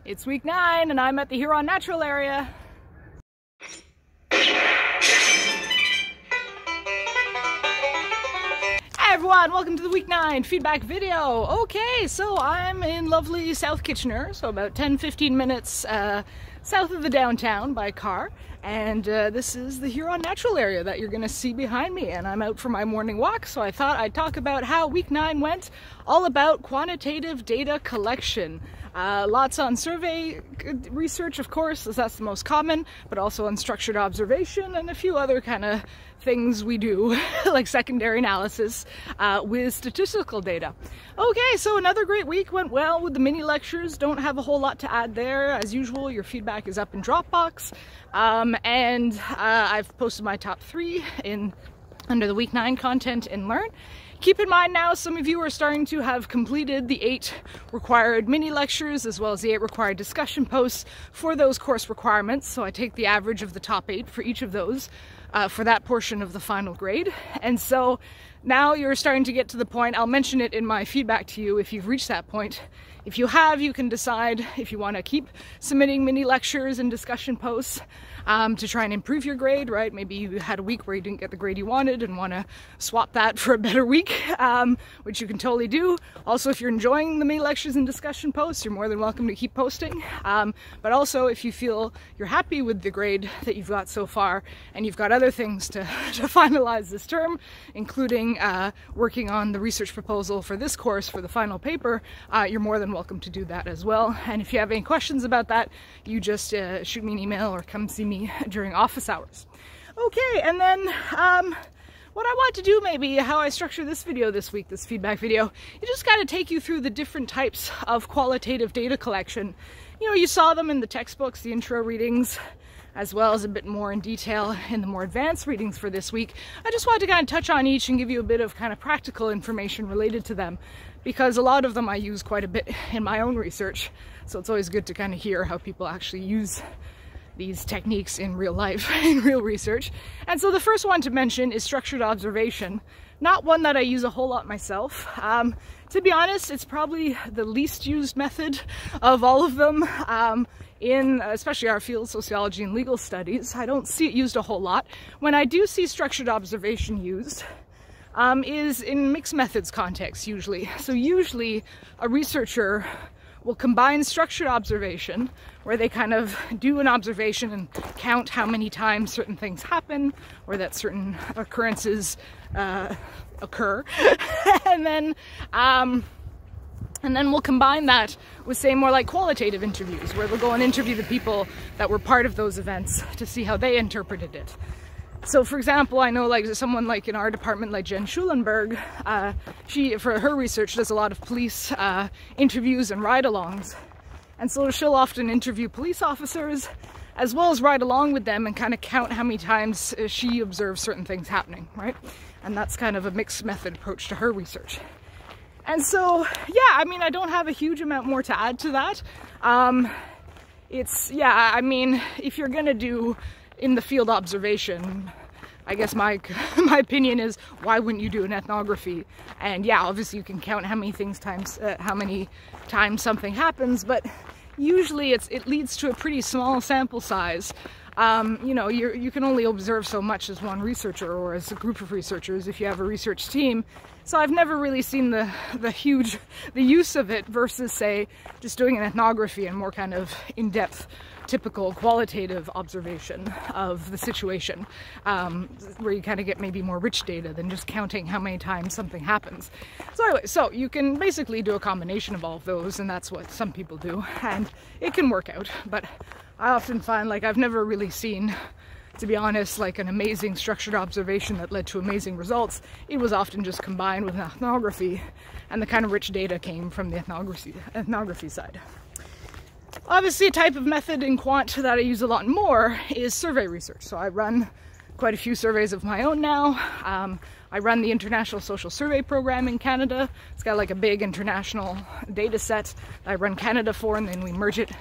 It's week 9 and I'm at the Huron Natural Area. Hi everyone, welcome to the week 9 feedback video. Okay, so I'm in lovely South Kitchener, so about 10-15 minutes south of the downtown by car, and this is the Huron Natural Area that you're gonna see behind me, and I'm out for my morning walk, so I thought I'd talk about how week 9 went, all about quantitative data collection. Lots on survey research, of course, as that's the most common, but also on structured observation and a few other kind of things we do, like secondary analysis with statistical data. Okay, so another great week, went well with the mini lectures. Don't have a whole lot to add there. As usual, your feedback is up in Dropbox, and I've posted my top 3 under the week 9 content in Learn. Keep in mind now, some of you are starting to have completed the 8 required mini lectures as well as the 8 required discussion posts for those course requirements. So I take the average of the top 8 for each of those for that portion of the final grade. And so now you're starting to get to the point, I'll mention it in my feedback to you if you've reached that point. If you have, you can decide if you want to keep submitting mini lectures and discussion posts to try and improve your grade, right? Maybe you had a week where you didn't get the grade you wanted and want to swap that for a better week, which you can totally do. Also, if you're enjoying the mini lectures and discussion posts, you're more than welcome to keep posting. But also, if you feel you're happy with the grade that you've got so far and you've got other things to finalize this term, including working on the research proposal for this course for the final paper, you're more than welcome to do that as well. And if you have any questions about that, you just shoot me an email or come see me during office hours. Okay, and then what I want to do, maybe how I structure this video this week, this feedback video, is just kind of take you through the different types of qualitative data collection. You know, you saw them in the textbooks, the intro readings, as well as a bit more in detail in the more advanced readings for this week. I just wanted to kind of touch on each and give you a bit of kind of practical information related to them, because a lot of them I use quite a bit in my own research, so it's always good to kind of hear how people actually use these techniques in real life, in real research. And so the first one to mention is structured observation. Not one that I use a whole lot myself. To be honest, it's probably the least used method of all of them in especially our field, sociology and legal studies. I don't see it used a whole lot. When I do see structured observation used, is in mixed methods context usually. So usually a researcher will combine structured observation, where they kind of do an observation and count how many times certain things happen, or that certain occurrences occur, and then we'll combine that with, say, more like qualitative interviews, where they'll go and interview the people that were part of those events to see how they interpreted it. So, for example, I know like someone like in our department, like Jen Schulenberg, she, for her research, does a lot of police interviews and ride-alongs. And so she'll often interview police officers as well as ride along with them and kind of count how many times she observes certain things happening, right? And that's kind of a mixed method approach to her research. And so, yeah, I mean, I don't have a huge amount more to add to that. Yeah, I mean, if you're gonna do in the field observation, I guess my opinion is, why wouldn't you do an ethnography? And yeah, obviously you can count how many times something happens, but usually it leads to a pretty small sample size. You know, you can only observe so much as one researcher or as a group of researchers if you have a research team. So I've never really seen the use of it versus, say, just doing an ethnography and more kind of in-depth, typical qualitative observation of the situation, where you kind of get maybe more rich data than just counting how many times something happens. So anyway, so you can basically do a combination of all of those, and that's what some people do, and it can work out. But I often find, like, I've never really seen, to be honest, like an amazing structured observation that led to amazing results. It was often just combined with an ethnography, and the kind of rich data came from the ethnography side. Obviously, a type of method in quant that I use a lot more is survey research. So I run quite a few surveys of my own now. I run the International Social Survey Program in Canada. It's got like a big international data set that I run Canada for, and then we merge it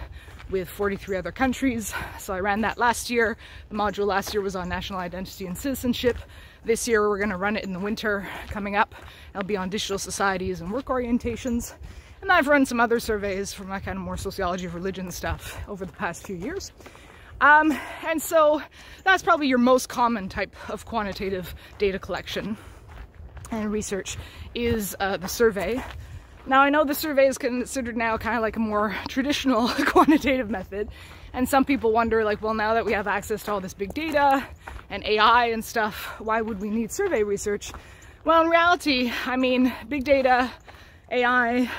with 43 other countries. So I ran that last year. The module last year was on national identity and citizenship. This year we're going to run it in the winter coming up. It'll be on digital societies and work orientations. And I've run some other surveys for my kind of more sociology of religion stuff over the past few years. And so that's probably your most common type of quantitative data collection and research is the survey. Now I know the survey is considered now kind of like a more traditional quantitative method, and some people wonder, like, well, now that we have access to all this big data and AI and stuff, why would we need survey research? Well, in reality, I mean, big data, AI,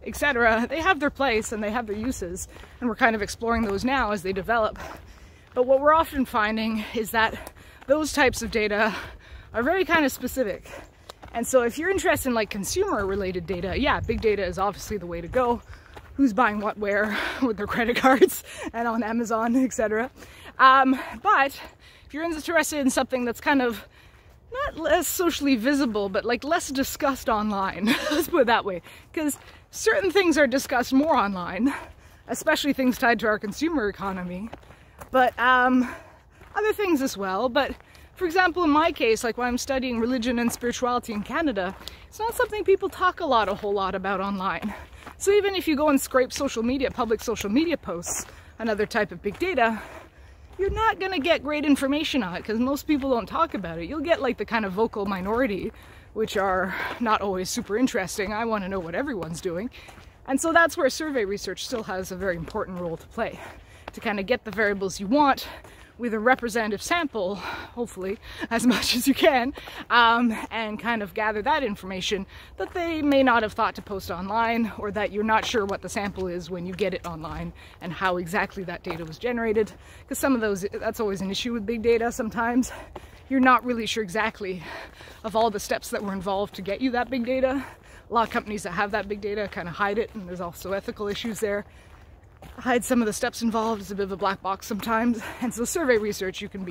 etc., they have their place and they have their uses, and we're kind of exploring those now as they develop. But what we're often finding is that those types of data are very kind of specific. And so if you're interested in like consumer related data, yeah, big data is obviously the way to go. Who's buying what where with their credit cards and on Amazon, etc. But if you're interested in something that's kind of not less socially visible, but like less discussed online, let's put it that way, because certain things are discussed more online, especially things tied to our consumer economy, but other things as well. But for example, in my case, like when I'm studying religion and spirituality in Canada, it's not something people talk a whole lot about online. So even if you go and scrape social media, public social media posts, another type of big data, you're not going to get great information on it because most people don't talk about it. You'll get like the kind of vocal minority, which are not always super interesting. I want to know what everyone's doing. And so that's where survey research still has a very important role to play, to kind of get the variables you want with a representative sample, hopefully, as much as you can, and kind of gather that information that they may not have thought to post online, or that you're not sure what the sample is when you get it online and how exactly that data was generated. Because some of those, that's always an issue with big data sometimes. You're not really sure exactly of all the steps that were involved to get you that big data. A lot of companies that have that big data kind of hide it, and there's also ethical issues there. Hide some of the steps involved. It's a bit of a black box sometimes. And so survey research, you can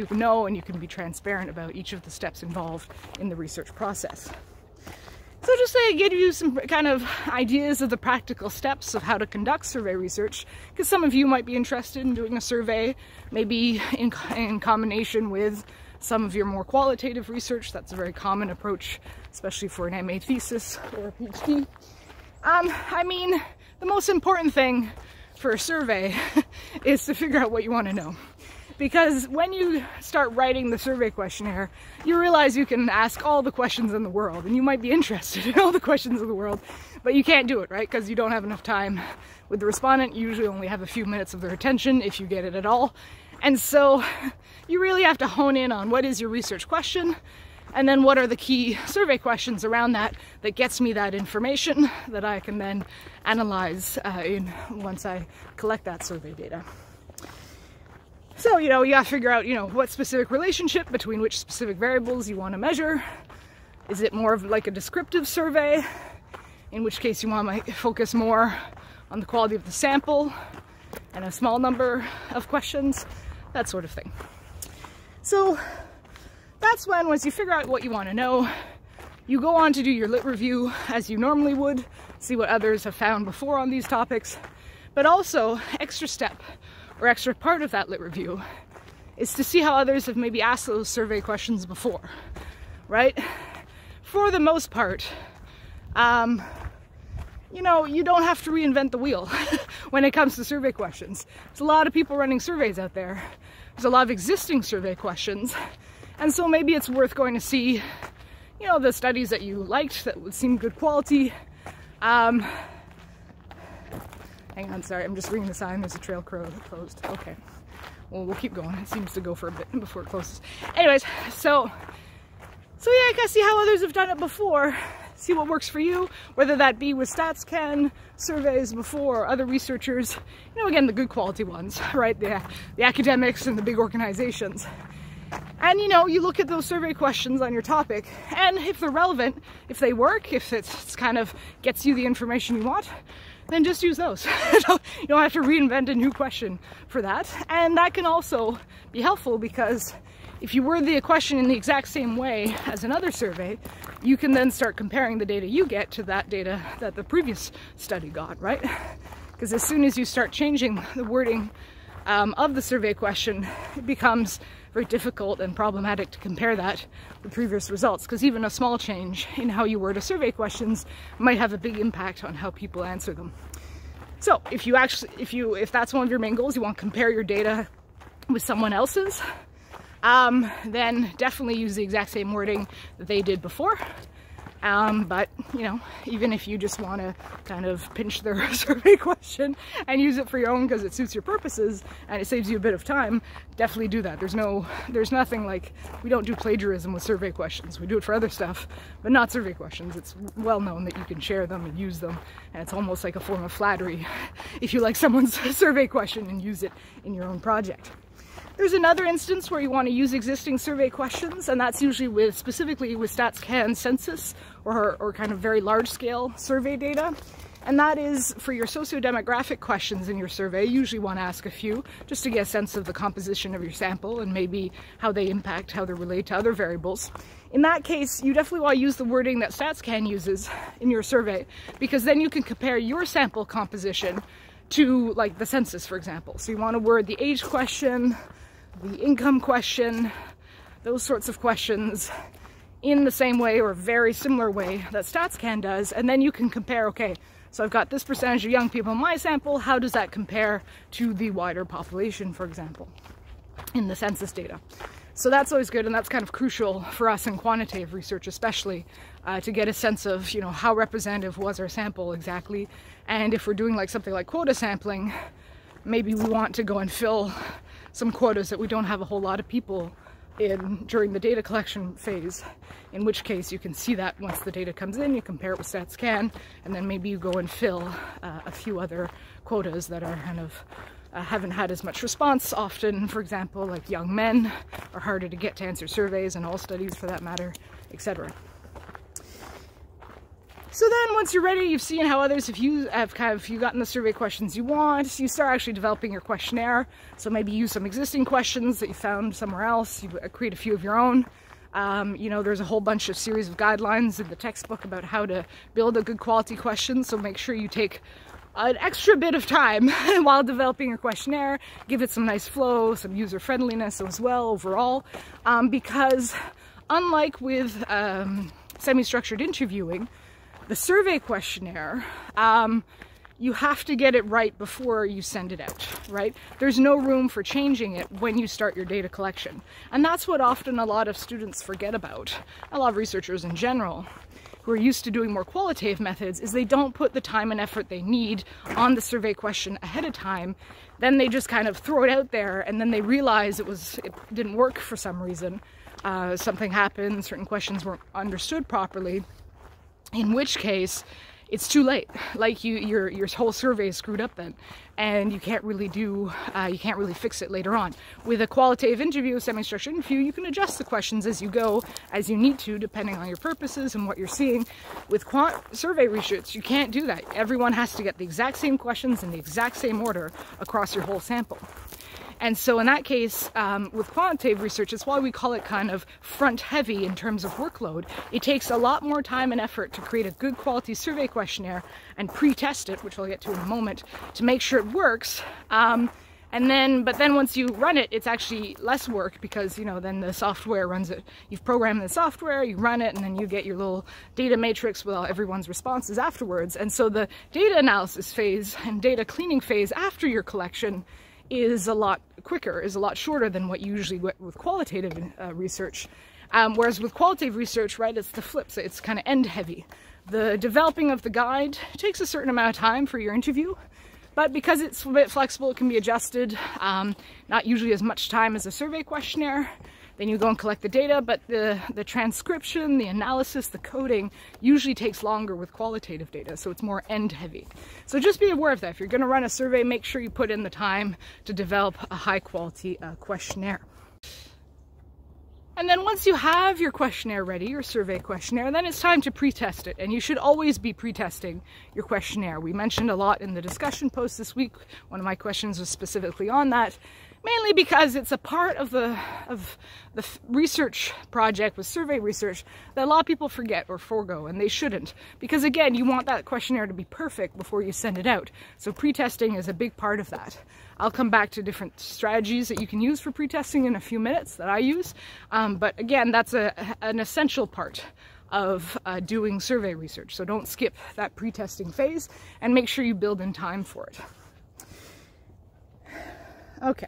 know and you can be transparent about each of the steps involved in the research process. So just to give you some kind of ideas of the practical steps of how to conduct survey research, because some of you might be interested in doing a survey, maybe in combination with some of your more qualitative research. That's a very common approach, especially for an MA thesis or a PhD. I mean, the most important thing for a survey is to figure out what you want to know. Because when you start writing the survey questionnaire, you realize you can ask all the questions in the world, and you might be interested in all the questions in the world, but you can't do it, right? Because you don't have enough time with the respondent. You usually only have a few minutes of their attention, if you get it at all. And so you really have to hone in on what is your research question, and then what are the key survey questions around that that gets me that information that I can then analyze once I collect that survey data. So, you gotta figure out, what specific relationship between which specific variables you want to measure. Is it more of like a descriptive survey, in which case you want to focus more on the quality of the sample and a small number of questions, that sort of thing. So that's when, once you figure out what you want to know, you go on to do your lit review as you normally would, see what others have found before on these topics. But also, extra step or extra part of that lit review is to see how others have maybe asked those survey questions before, right? For the most part, you don't have to reinvent the wheel when it comes to survey questions. There's a lot of people running surveys out there. There's a lot of existing survey questions. And so maybe it's worth going to see, the studies that you liked that would seem good quality. Hang on, sorry, I'm just reading the sign. There's a trail closed. Okay. Well, we'll keep going. It seems to go for a bit before it closes. Anyways, so yeah, I guess see how others have done it before. See what works for you, whether that be with StatsCan surveys before, or other researchers, again, the good quality ones, right? The academics and the big organizations. And you look at those survey questions on your topic, and if they're relevant, if they work, if it's kind of gets you the information you want, then just use those. You don't have to reinvent a new question for that. And that can also be helpful because if you word the question in the exact same way as another survey, you can then start comparing the data you get to that data that the previous study got, right? Because as soon as you start changing the wording of the survey question, it becomes very difficult and problematic to compare that with previous results, because even a small change in how you word a survey questions might have a big impact on how people answer them. So if that's one of your main goals, you want to compare your data with someone else's, then definitely use the exact same wording that they did before. But, you know, even if you just want to kind of pinch their survey question and use it for your own because it suits your purposes and it saves you a bit of time, definitely do that. There's nothing like, we don't do plagiarism with survey questions. We do it for other stuff, but not survey questions. It's well known that you can share them and use them, and it's almost like a form of flattery if you like someone's survey question and use it in your own project. There's another instance where you want to use existing survey questions, and that's usually specifically with StatsCan census or kind of very large scale survey data. And that is for your socio-demographic questions in your survey. You usually want to ask a few just to get a sense of the composition of your sample and maybe how they impact, how they relate to other variables. In that case, you definitely want to use the wording that StatsCan uses in your survey, because then you can compare your sample composition to like the census, for example. So you want to word the age question, the income question, those sorts of questions in the same way or very similar way that StatsCan does, and then you can compare, okay, so I've got this percentage of young people in my sample, how does that compare to the wider population, for example, in the census data? So that's always good, and that's kind of crucial for us in quantitative research, especially to get a sense of, you know, how representative was our sample exactly, and if we're doing like something like quota sampling, maybe we want to go and fill some quotas that we don't have a whole lot of people in during the data collection phase, in which case you can see that once the data comes in, you compare it with StatsCan, and then maybe you go and fill a few other quotas that are kind of haven't had as much response often. For example, like young men are harder to get to answer surveys, and all studies for that matter, etc. So then once you're ready, you've seen how others, if you have gotten the survey questions you want, you start actually developing your questionnaire. So maybe use some existing questions that you found somewhere else, you create a few of your own. You know, there's a whole bunch of series of guidelines in the textbook about how to build a good quality question, so make sure you take an extra bit of time while developing your questionnaire, give it some nice flow, some user friendliness as well overall, because unlike with semi-structured interviewing, the survey questionnaire, you have to get it right before you send it out, right? There's no room for changing it when you start your data collection. And that's what often a lot of students forget about, a lot of researchers in general, who are used to doing more qualitative methods, is they don't put the time and effort they need on the survey question ahead of time. Then they just kind of throw it out there, and then they realize it didn't work for some reason. Something happened, certain questions weren't understood properly, in which case it's too late. Like your whole survey is screwed up then, and you can't really fix it later on. With a qualitative interview, a semi-structured interview, you can adjust the questions as you go, as you need to, depending on your purposes and what you're seeing. With survey research, you can't do that. Everyone has to get the exact same questions in the exact same order across your whole sample. And so in that case, with quantitative research, it's why we call it kind of front heavy in terms of workload. It takes a lot more time and effort to create a good quality survey questionnaire and pre-test it, which I'll get to in a moment, to make sure it works. But then once you run it, it's actually less work, because, you know, then the software runs it. You've programmed the software, you run it, and then you get your little data matrix with all everyone's responses afterwards. And so the data analysis phase and data cleaning phase after your collection is a lot quicker, is a lot shorter than what you usually get with qualitative research. Whereas with qualitative research, right, it's the flip, so it's kind of end heavy. The developing of the guide takes a certain amount of time for your interview, but because it's a bit flexible, it can be adjusted, not usually as much time as a survey questionnaire. Then you go and collect the data, but the transcription, the analysis, the coding usually takes longer with qualitative data, so it's more end heavy. So just be aware of that. If you're going to run a survey, make sure you put in the time to develop a high quality questionnaire. And then once you have your questionnaire ready, your survey questionnaire, then it's time to pre-test it. And you should always be pre-testing your questionnaire. We mentioned a lot in the discussion post this week. One of my questions was specifically on that. mainly because it's a part of the research project with survey research that a lot of people forget or forego, and they shouldn't, because again, you want that questionnaire to be perfect before you send it out. So pre-testing is a big part of that. I'll come back to different strategies that you can use for pre-testing in a few minutes that I use, but again, that's an essential part of doing survey research. So don't skip that pre-testing phase, and make sure you build in time for it. Okay.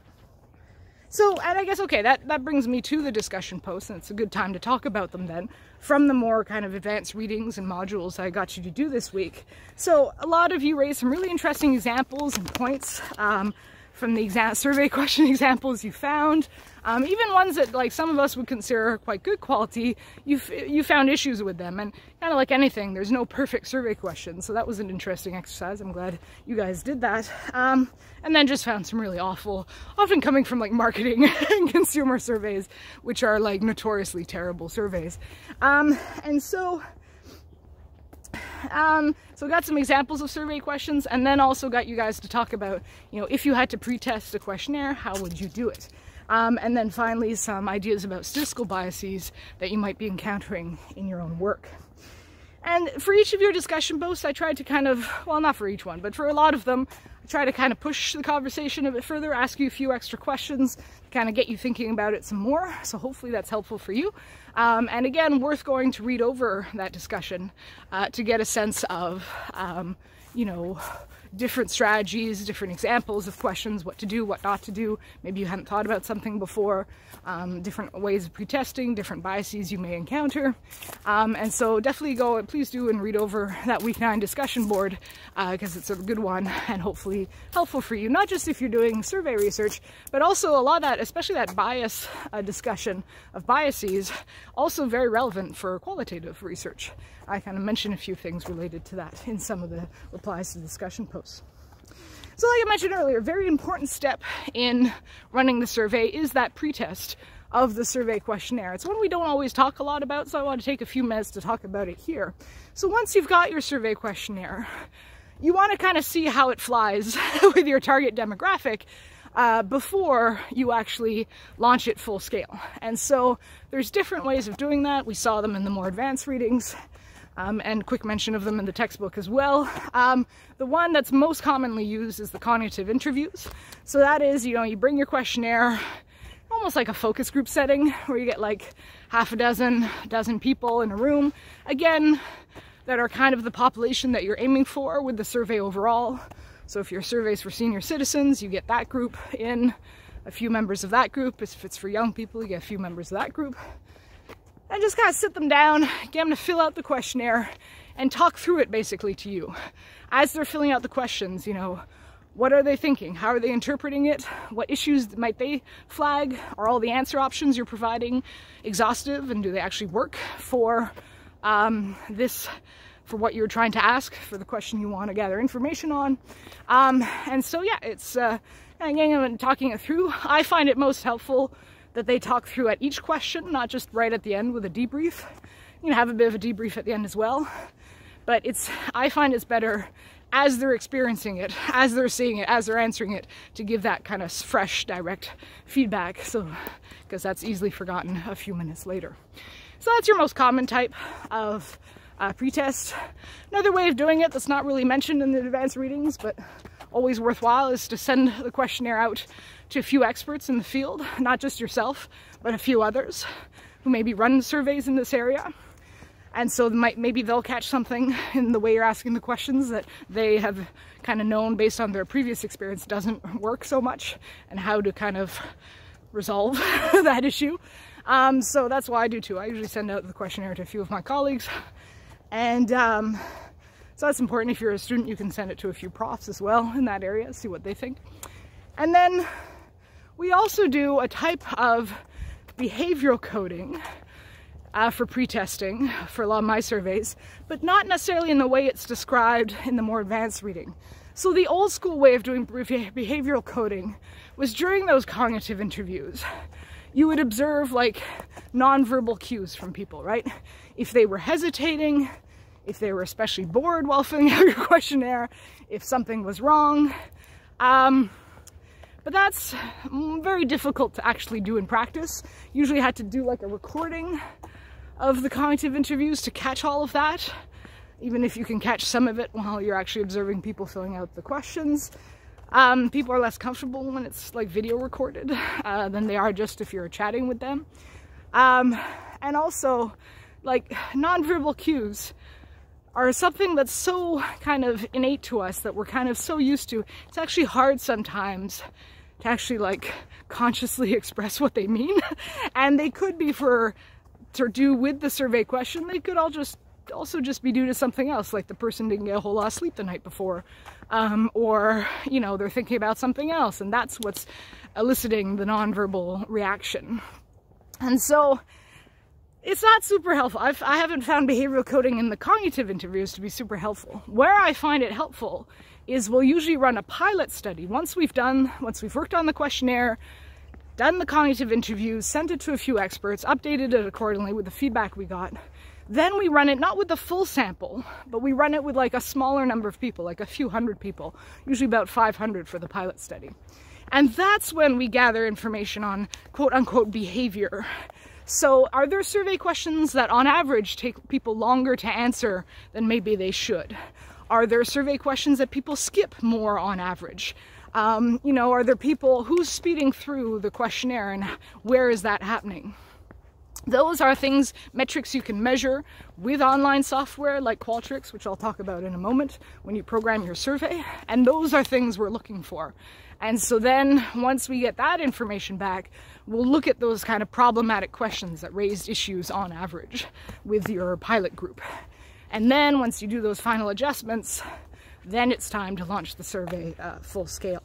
So, and I guess, okay, that brings me to the discussion posts, and it's a good time to talk about them then, from the more kind of advanced readings and modules I got you to do this week. So a lot of you raised some really interesting examples and points from the survey question examples you found. Even ones that like some of us would consider quite good quality, you found issues with them, and kind of like anything, there's no perfect survey questions, so that was an interesting exercise. I'm glad you guys did that. And then just found some really awful, often coming from like marketing and consumer surveys, which are like notoriously terrible surveys. So got some examples of survey questions, and then also got you guys to talk about, you know, if you had to pre-test a questionnaire, how would you do it? And then finally, some ideas about statistical biases that you might be encountering in your own work. And for each of your discussion posts, I tried to kind of, well, not for each one, but for a lot of them, I try to kind of push the conversation a bit further, ask you a few extra questions, kind of get you thinking about it some more. So hopefully that's helpful for you. And again, worth going to read over that discussion to get a sense of, you know, different strategies, different examples of questions, what to do, what not to do. Maybe you hadn't thought about something before, different ways of pre-testing, different biases you may encounter. And so definitely go, please do, and read over that week 9 discussion board, because it's a good one and hopefully helpful for you, not just if you're doing survey research, but also a lot of that, especially that bias discussion of biases, also very relevant for qualitative research. I kind of mentioned a few things related to that in some of the replies to the discussion posts. So like I mentioned earlier, a very important step in running the survey is that pretest of the survey questionnaire. It's one we don't always talk a lot about, so I want to take a few minutes to talk about it here. So once you've got your survey questionnaire, you want to kind of see how it flies with your target demographic before you actually launch it full scale. And so there's different ways of doing that. We saw them in the more advanced readings. And quick mention of them in the textbook as well. The one that's most commonly used is the quantitative interviews. So that is, you know, you bring your questionnaire, almost like a focus group setting, where you get like half a dozen people in a room, again, that are kind of the population that you're aiming for with the survey overall. So if your survey's for senior citizens, you get that group in, a few members of that group. If it's for young people, you get a few members of that group. And just kind of sit them down, get them to fill out the questionnaire, and talk through it basically to you. As they're filling out the questions, you know, what are they thinking? How are they interpreting it? What issues might they flag? Are all the answer options you're providing exhaustive, and do they actually work for for what you're trying to ask, for the question you want to gather information on? And so yeah, it's again, talking it through. I find it most helpful that they talk through at each question, not just right at the end with a debrief. You can have a bit of a debrief at the end as well, but I find it's better as they're experiencing it, as they're seeing it, as they're answering it, to give that kind of fresh, direct feedback, so because that's easily forgotten a few minutes later. So that's your most common type of pretest. Another way of doing it that's not really mentioned in the advanced readings, but always worthwhile, is to send the questionnaire out to a few experts in the field, not just yourself, but a few others who maybe run surveys in this area. And so maybe they'll catch something in the way you're asking the questions that they have kind of known based on their previous experience doesn't work so much, and how to kind of resolve that issue. So that's why I do too. I usually send out the questionnaire to a few of my colleagues. And so that's important. If you're a student, you can send it to a few profs as well in that area, see what they think. And then we also do a type of behavioral coding for pretesting for a lot of my surveys, but not necessarily in the way it's described in the more advanced reading. So the old school way of doing behavioral coding was during those cognitive interviews. You would observe like nonverbal cues from people, right? If they were hesitating, if they were especially bored while filling out your questionnaire, if something was wrong. But that's very difficult to actually do in practice. Usually I had to do like a recording of the cognitive interviews to catch all of that, even if you can catch some of it while you're actually observing people filling out the questions. People are less comfortable when it's like video recorded than they are just if you're chatting with them. And also, like, nonverbal cues are something that's so kind of innate to us, that we're kind of so used to. It's actually hard sometimes to actually like consciously express what they mean. And they could be to do with the survey question. They could also just be due to something else, like the person didn't get a whole lot of sleep the night before, or, you know, they're thinking about something else, and that's what's eliciting the nonverbal reaction. And so it's not super helpful. I haven't found behavioral coding in the cognitive interviews to be super helpful. Where I find it helpful is we'll usually run a pilot study. Once we've worked on the questionnaire, done the cognitive interviews, sent it to a few experts, updated it accordingly with the feedback we got, then we run it not with the full sample, but we run it with like a smaller number of people, like a few hundred people, usually about 500 for the pilot study. And that's when we gather information on quote-unquote behavior. So are there survey questions that on average take people longer to answer than maybe they should? Are there survey questions that people skip more on average? You know, are there people who's speeding through the questionnaire, and where is that happening? Those are things, metrics you can measure with online software like Qualtrics, which I'll talk about in a moment when you program your survey. And those are things we're looking for. And so then once we get that information back, we'll look at those kind of problematic questions that raised issues on average with your pilot group. And then once you do those final adjustments, then it's time to launch the survey full scale.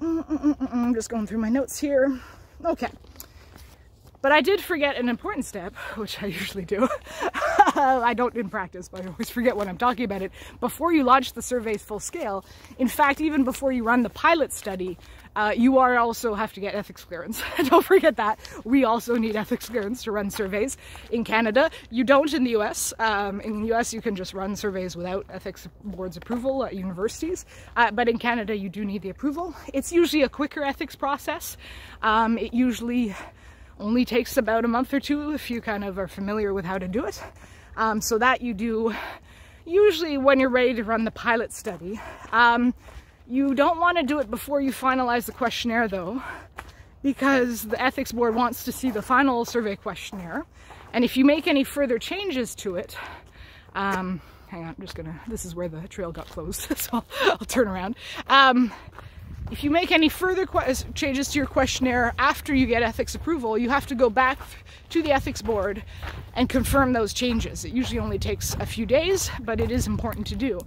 I'm just going through my notes here. Okay. But I did forget an important step, which I usually do. I don't in practice, but I always forget when I'm talking about it. Before you launch the surveys full scale, in fact, even before you run the pilot study, you also have to get ethics clearance. Don't forget that. We also need ethics clearance to run surveys. In Canada, you don't in the US. In the US, you can just run surveys without ethics board's approval at universities. But in Canada, you do need the approval. It's usually a quicker ethics process. It usually only takes about a month or two if you kind of are familiar with how to do it. So that you do usually when you're ready to run the pilot study. You don't want to do it before you finalize the questionnaire though, because the ethics board wants to see the final survey questionnaire. And if you make any further changes to it, hang on, this is where the trail got closed, so I'll turn around. If you make any further changes to your questionnaire after you get ethics approval, you have to go back to the ethics board and confirm those changes. It usually only takes a few days, but it is important to do.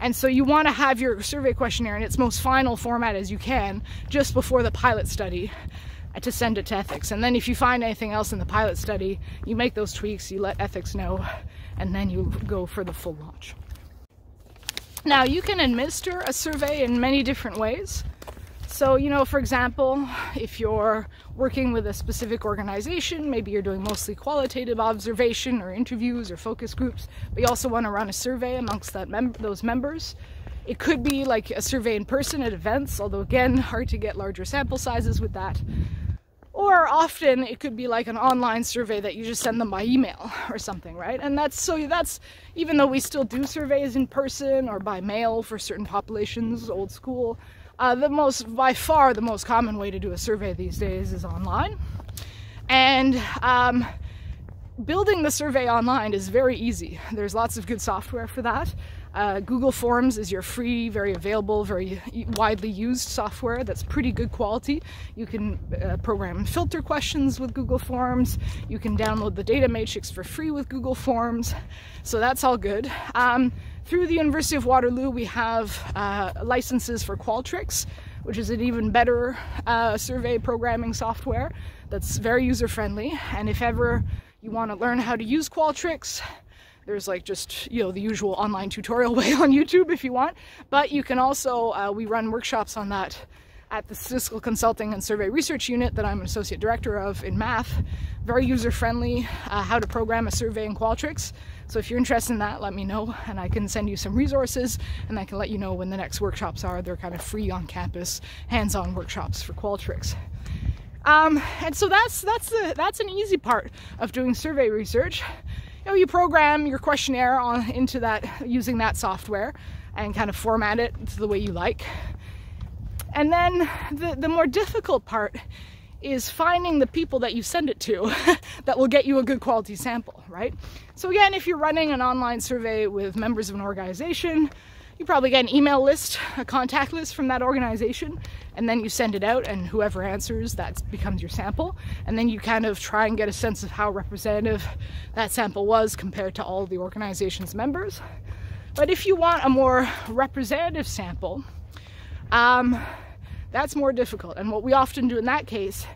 And so you want to have your survey questionnaire in its most final format as you can just before the pilot study to send it to ethics. And then if you find anything else in the pilot study, you make those tweaks, you let ethics know, and then you go for the full launch. Now, you can administer a survey in many different ways. So, you know, for example, if you're working with a specific organization, maybe you're doing mostly qualitative observation or interviews or focus groups, but you also want to run a survey amongst those members. It could be like a survey in person at events, although again, hard to get larger sample sizes with that. Or often it could be like an online survey that you just send them by email or something, right? And that's even though we still do surveys in person or by mail for certain populations, old school, by far the most common way to do a survey these days is online. And building the survey online is very easy. There's lots of good software for that. Google Forms is your free, very available, very widely used software that's pretty good quality. You can program and filter questions with Google Forms. You can download the data matrix for free with Google Forms. So that's all good. Through the University of Waterloo, we have licenses for Qualtrics, which is an even better survey programming software that's very user-friendly. And if ever you want to learn how to use Qualtrics, there's like just, you know, the usual online tutorial way on YouTube if you want. But you can also, we run workshops on that at the Statistical Consulting and Survey Research Unit that I'm an associate director of in math. Very user-friendly, how to program a survey in Qualtrics. So if you're interested in that, let me know, and I can send you some resources, and I can let you know when the next workshops are. They're kind of free on-campus, hands-on workshops for Qualtrics. And so that's an easy part of doing survey research. You know, you program your questionnaire into that using that software and kind of format it to the way you like. And then the more difficult part is finding the people that you send it to that will get you a good quality sample, right? So again, if you're running an online survey with members of an organization, you probably get an email list, a contact list from that organization, and then you send it out, and whoever answers, that becomes your sample. And then you kind of try and get a sense of how representative that sample was compared to all of the organization's members. But if you want a more representative sample, that's more difficult. And what we often do in that case,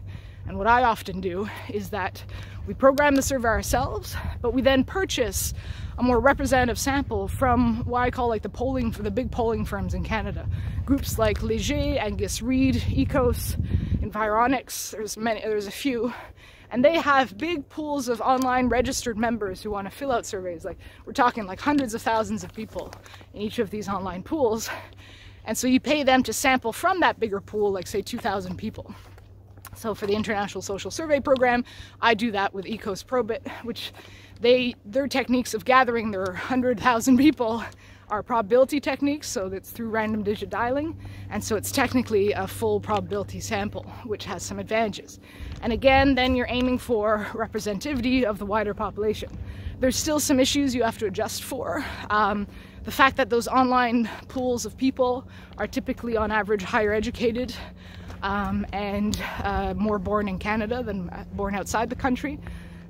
and what I often do, is that we program the survey ourselves, but we then purchase a more representative sample from what I call like the big polling firms in Canada. Groups like Léger, Angus Reid, Ecos, Environics, there's a few. And they have big pools of online registered members who want to fill out surveys. Like, we're talking like hundreds of thousands of people in each of these online pools. And so you pay them to sample from that bigger pool, like say 2,000 people. So for the International Social Survey Program, I do that with Ecos Probit, which their techniques of gathering their 100,000 people are probability techniques, so that's through random digit dialing, and so it's technically a full probability sample, which has some advantages. And again, then you're aiming for representativity of the wider population. There's still some issues you have to adjust for. The fact that those online pools of people are typically on average higher educated and more born in Canada than born outside the country.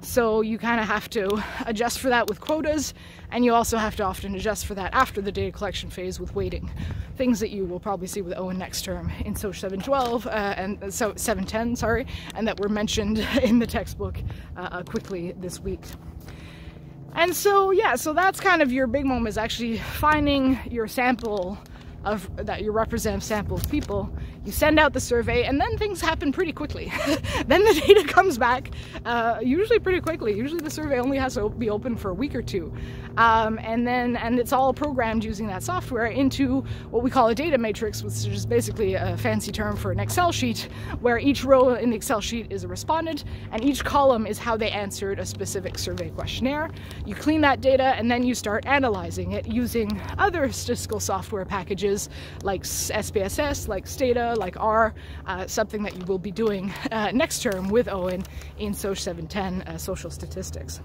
So you kind of have to adjust for that with quotas, and you also have to often adjust for that after the data collection phase with weighting. Things that you will probably see with Owen next term in SOC 712 and so 710, sorry, and that were mentioned in the textbook quickly this week. And so yeah, so that's kind of your big moment, is actually finding your sample your representative sample of people. You send out the survey, and then things happen pretty quickly. Then the data comes back usually pretty quickly. Usually the survey only has to be open for a week or two. And it's all programmed using that software into what we call a data matrix, which is basically a fancy term for an Excel sheet, where each row in the Excel sheet is a respondent, and each column is how they answered a specific survey questionnaire. You clean that data, and then you start analyzing it using other statistical software packages like SPSS, like Stata, like R, something that you will be doing next term with Owen in SOC 710 social statistics.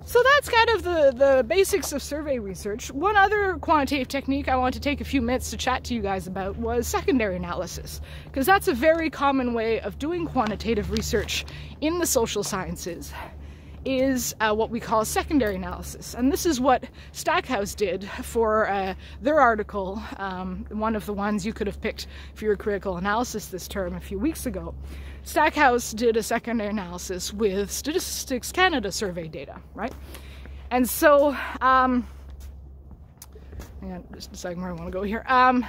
So that's kind of the basics of survey research. One other quantitative technique I want to take a few minutes to chat to you guys about was secondary analysis, because that's a very common way of doing quantitative research in the social sciences, is what we call secondary analysis. And this is what Stackhouse did for their article, one of the ones you could have picked for your critical analysis this term a few weeks ago. Stackhouse did a secondary analysis with Statistics Canada survey data, right? And so, hang on just a second where I want to go here. And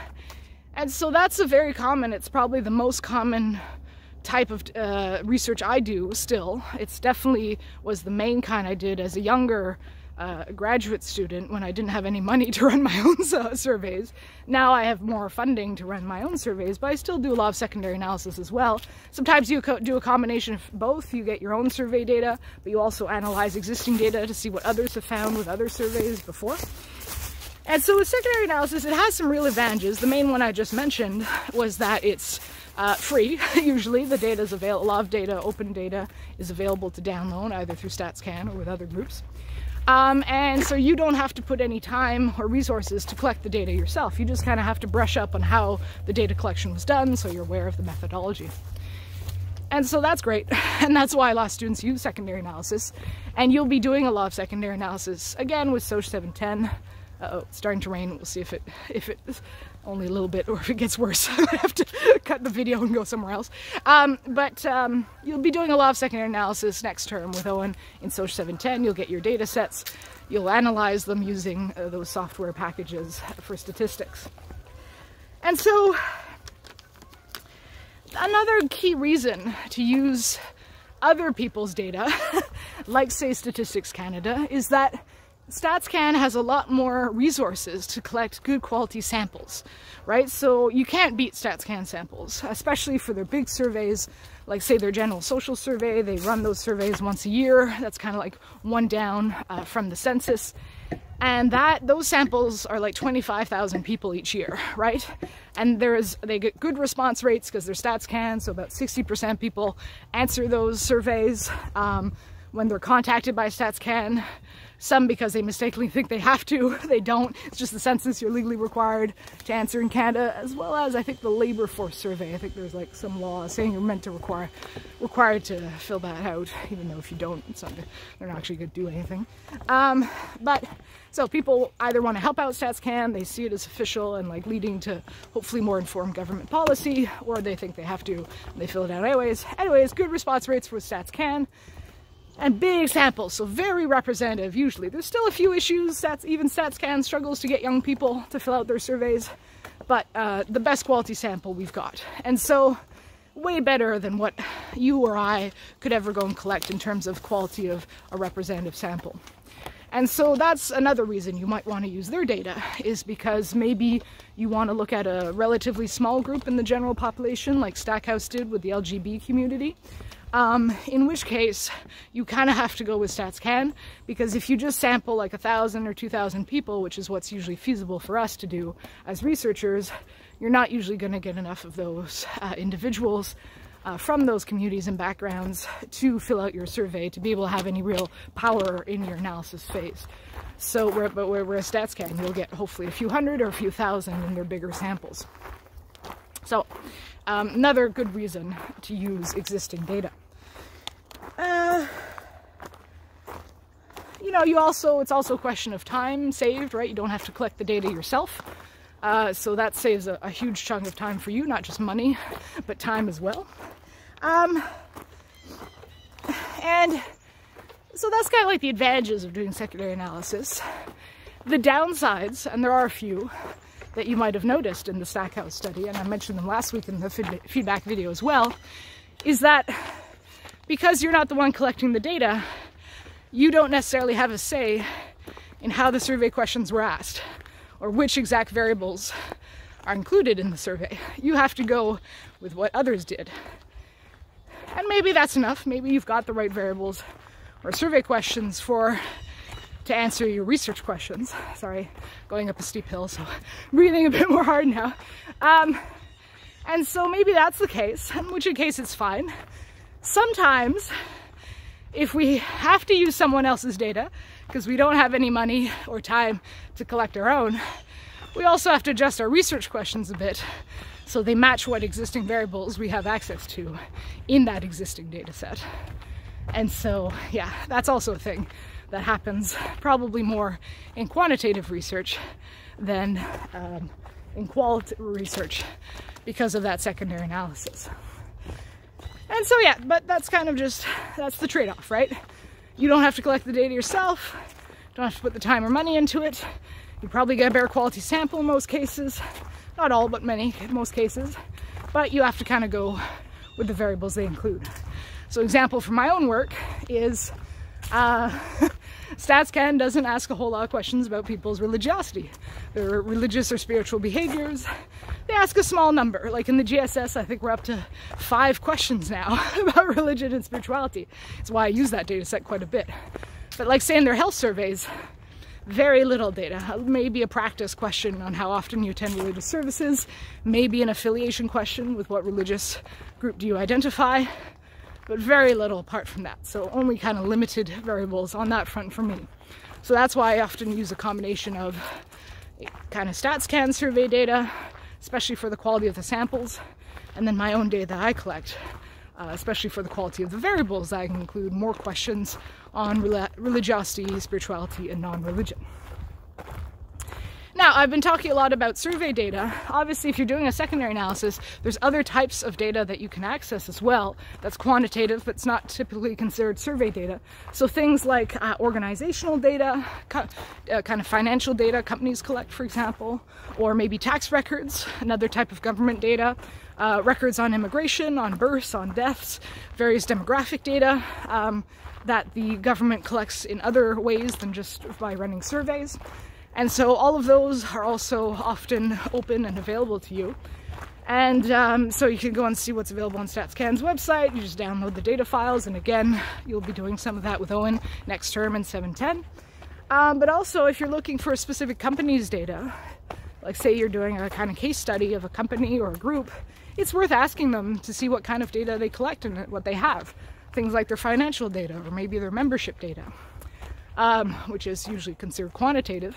so that's a very common, it's probably the most common type of research I do still. It's definitely was the main kind I did as a younger graduate student when I didn't have any money to run my own surveys. Now I have more funding to run my own surveys, but I still do a lot of secondary analysis as well. Sometimes you do a combination of both. You get your own survey data, but you also analyze existing data to see what others have found with other surveys before. And so with secondary analysis, it has some real advantages. The main one I just mentioned was that it's free. Usually the data is available, a lot of data, open data is available to download either through StatsCan or with other groups. And so you don't have to put any time or resources to collect the data yourself. You just kind of have to brush up on how the data collection was done, so you're aware of the methodology. And so that's great, and that's why a lot of students use secondary analysis. And you'll be doing a lot of secondary analysis, again, with SOC 710. Uh-oh, it's starting to rain. We'll see if it's only a little bit, or if it gets worse. I have to cut the video and go somewhere else. But you'll be doing a lot of secondary analysis next term with Owen in SOC 710. You'll get your data sets. You'll analyze them using those software packages for statistics. And so another key reason to use other people's data, like say Statistics Canada, is that StatsCan has a lot more resources to collect good quality samples, right? So you can't beat StatsCan samples, especially for their big surveys, like say their general social survey. They run those surveys once a year. That's kind of like one down from the census. And those samples are like 25,000 people each year, right? And they get good response rates because they're StatsCan, so about 60% people answer those surveys when they're contacted by StatsCan. Some because they mistakenly think they have to, they don't. It's just the census you're legally required to answer in Canada, as well as I think the labor force survey. I think there's like some law saying you're meant to required to fill that out, even though if you don't, they're not actually going to do anything. So people either want to help out StatsCan, they see it as official and like leading to hopefully more informed government policy, or they think they have to, and they fill it out anyways. Anyways, good response rates for StatsCan. And big samples, so very representative usually. There's still a few issues. Even StatsCan struggles to get young people to fill out their surveys, but the best quality sample we've got. And so way better than what you or I could ever go and collect in terms of quality of a representative sample. And so that's another reason you might want to use their data, is because maybe you want to look at a relatively small group in the general population, like Stackhouse did with the LGB community. In which case you kind of have to go with StatsCan, because if you just sample like 1,000 or 2,000 people, which is what's usually feasible for us to do as researchers, you're not usually going to get enough of those individuals from those communities and backgrounds to fill out your survey to be able to have any real power in your analysis phase. So whereas StatsCan, you'll get hopefully a few hundred or a few thousand in their bigger samples. So another good reason to use existing data. You know, it's also a question of time saved, right? You don't have to collect the data yourself. So that saves a huge chunk of time for you, not just money, but time as well. And so that's kind of like the advantages of doing secondary analysis. The downsides, and there are a few that you might have noticed in the Stackhouse study, and I mentioned them last week in the feedback video as well, is that because you're not the one collecting the data, you don't necessarily have a say in how the survey questions were asked or which exact variables are included in the survey. You have to go with what others did. And maybe that's enough. Maybe you've got the right variables or survey questions to answer your research questions. Sorry, going up a steep hill, so breathing a bit more hard now. And so maybe that's the case, in which case it's fine. Sometimes, if we have to use someone else's data, because we don't have any money or time to collect our own, we also have to adjust our research questions a bit so they match what existing variables we have access to in that existing data set. And so, yeah, that's also a thing that happens probably more in quantitative research than in qualitative research because of that secondary analysis. And so, yeah, but that's kind of that's the trade-off, right? You don't have to collect the data yourself, don't have to put the time or money into it. You probably get a better quality sample in most cases. Not all, but many, in most cases. But you have to kind of go with the variables they include. So example from my own work is StatsCan doesn't ask a whole lot of questions about people's religiosity, their religious or spiritual behaviors. They ask a small number. Like in the GSS, I think we're up to 5 questions now about religion and spirituality. That's why I use that data set quite a bit. But like say in their health surveys, very little data. Maybe a practice question on how often you attend religious services, maybe an affiliation question with what religious group do you identify, but very little apart from that. So only kind of limited variables on that front for me. So that's why I often use a combination of kind of StatsCan survey data, especially for the quality of the samples, and then my own data that I collect, especially for the quality of the variables. I can include more questions on religiosity, spirituality, and non-religion. Now, Now, I've been talking a lot about survey data. Obviously, if you're doing a secondary analysis, there's other types of data that you can access as well. That's quantitative, but it's not typically considered survey data. So things like organizational data, kind of financial data companies collect, for example, or maybe tax records, another type of government data, records on immigration, on births, on deaths, various demographic data that the government collects in other ways than just by running surveys. And so all of those are also often open and available to you. And so you can go and see what's available on StatsCan's website. You just download the data files, and again, you'll be doing some of that with Owen next term in 710. But also, if you're looking for a specific company's data, like say you're doing a kind of case study of a company or a group, it's worth asking them to see what kind of data they collect and what they have. Things like their financial data or maybe their membership data, which is usually considered quantitative.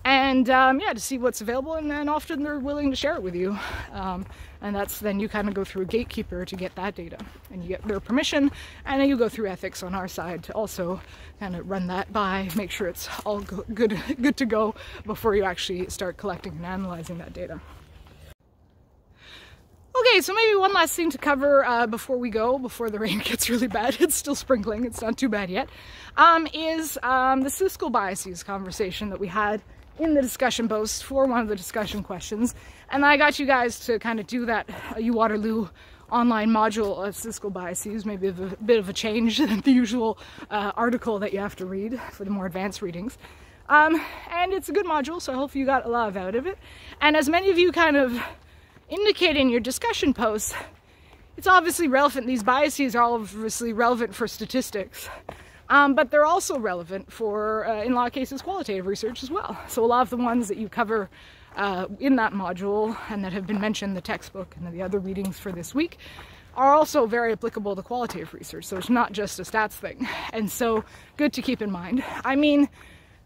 And yeah, to see what's available, and then often they're willing to share it with you. And that's then you kind of go through a gatekeeper to get that data, and you get their permission, and then you go through ethics on our side to also kind of run that by, make sure it's all good to go before you actually start collecting and analyzing that data. Okay, so maybe one last thing to cover before we go, before the rain gets really bad. It's still sprinkling, it's not too bad yet, is the fiscal biases conversation that we had in the discussion post for one of the discussion questions. And I got you guys to kind of do that U Waterloo online module of fiscal biases, maybe a bit of a change than the usual article that you have to read for the more advanced readings. And it's a good module, so I hope you got a lot out of it. And as many of you kind of indicate in your discussion posts, it's obviously relevant. These biases are obviously relevant for statistics. But they're also relevant for, in a lot of cases, qualitative research as well. So a lot of the ones that you cover in that module and that have been mentioned in the textbook and the other readings for this week are also very applicable to qualitative research. So it's not just a stats thing. And so good to keep in mind. I mean,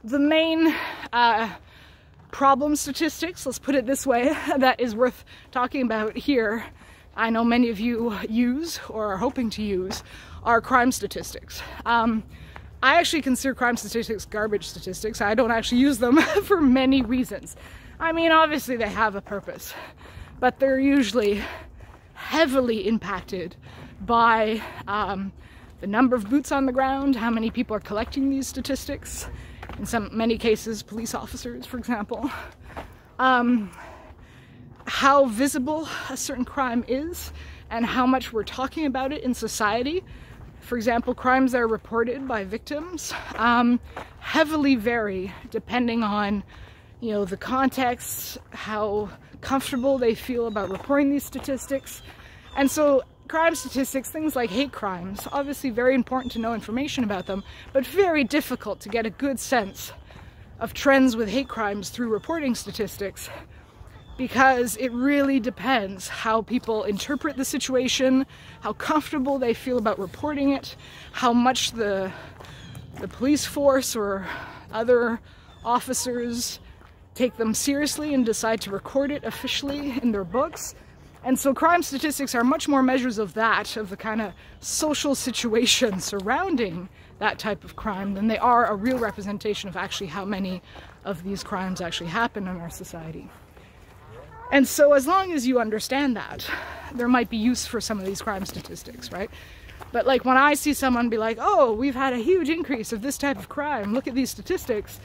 the main problem statistics, let's put it this way, that is worth talking about here, I know many of you use or are hoping to use, are crime statistics. I actually consider crime statistics garbage statistics. I don't actually use them for many reasons. I mean, obviously they have a purpose, but they're usually heavily impacted by the number of boots on the ground, how many people are collecting these statistics, in many cases police officers, for example, how visible a certain crime is and how much we're talking about it in society. For example, crimes that are reported by victims heavily vary depending on, you know, the context, how comfortable they feel about reporting these statistics. And so crime statistics, things like hate crimes, obviously very important to know information about them, but very difficult to get a good sense of trends with hate crimes through reporting statistics, because it really depends how people interpret the situation, how comfortable they feel about reporting it, how much the police force or other officers take them seriously and decide to record it officially in their books. And so crime statistics are much more measures of that, of the kind of social situation surrounding that type of crime, than they are a real representation of actually how many of these crimes actually happen in our society. And so as long as you understand that, there might be use for some of these crime statistics, right? But like when I see someone be like, oh, we've had a huge increase of this type of crime, look at these statistics,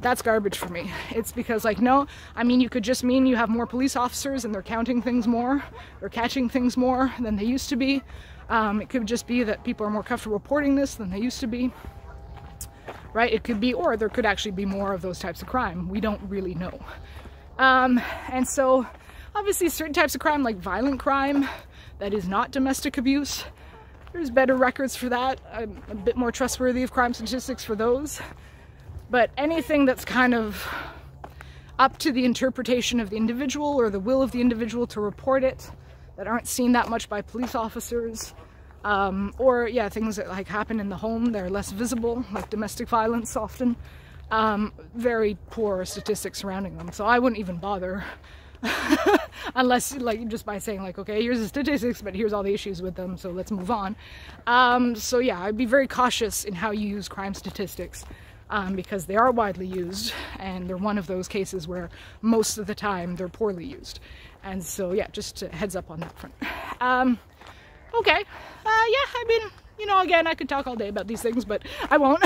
that's garbage for me. It's because, like, no, I mean, you could just mean you have more police officers and they're counting things more, or catching things more than they used to be. It could just be that people are more comfortable reporting this than they used to be, right? It could be, or there could actually be more of those types of crime. We don't really know. And so obviously certain types of crime, like violent crime that is not domestic abuse, there's better records for that. I'm a bit more trustworthy of crime statistics for those. But anything that's kind of up to the interpretation of the individual or the will of the individual to report it, that aren't seen that much by police officers, or yeah, things that like happen in the home, they're less visible, like domestic violence often, very poor statistics surrounding them. So I wouldn't even bother unless, like, just by saying like, okay, here's the statistics, but here's all the issues with them, so let's move on. So yeah, I'd be very cautious in how you use crime statistics. because they are widely used, and they're one of those cases where most of the time they're poorly used. And so yeah, just a heads up on that front. Okay, yeah, I mean, you know, again, I could talk all day about these things, but I won't.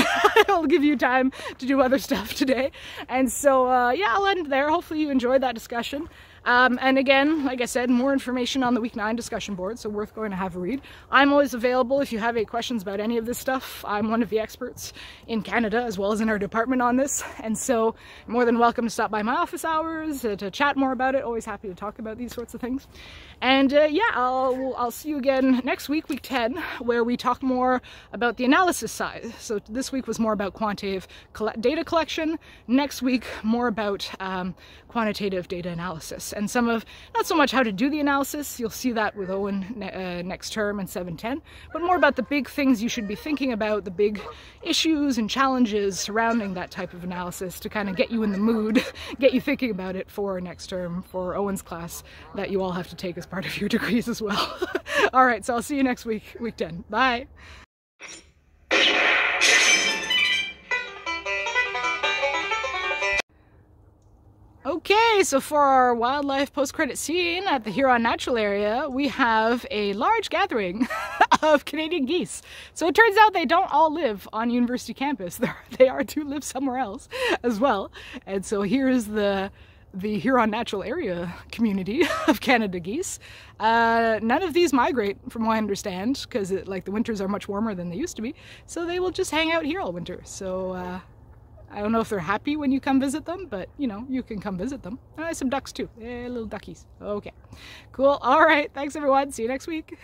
I'll give you time to do other stuff today. And so, yeah, I'll end there. Hopefully you enjoyed that discussion. And again, like I said, more information on the Week 9 discussion board, so worth going to have a read. I'm always available if you have any questions about any of this stuff. I'm one of the experts in Canada as well as in our department on this, and so you're more than welcome to stop by my office hours to chat more about it. Always happy to talk about these sorts of things. And yeah, I'll see you again next week, Week 10, where we talk more about the analysis side. So this week was more about quantitative data collection. Next week, more about quantitative data analysis. And some of, not so much how to do the analysis, you'll see that with Owen next term in 710, but more about the big things you should be thinking about, the big issues and challenges surrounding that type of analysis to kind of get you in the mood, get you thinking about it for next term, for Owen's class that you all have to take as part of your degrees as well. All right, so I'll see you next week, Week 10. Bye. Okay, so for our wildlife post-credit scene at the Huron Natural Area, we have a large gathering of Canadian geese. So it turns out they don't all live on university campus. They do live somewhere else as well. And so here's the Huron Natural Area community of Canada geese. None of these migrate, from what I understand, because like the winters are much warmer than they used to be. So they will just hang out here all winter. So I don't know if they're happy when you come visit them, but you know, you can come visit them. Some ducks too, little duckies. Okay, cool. All right, thanks everyone. See you next week.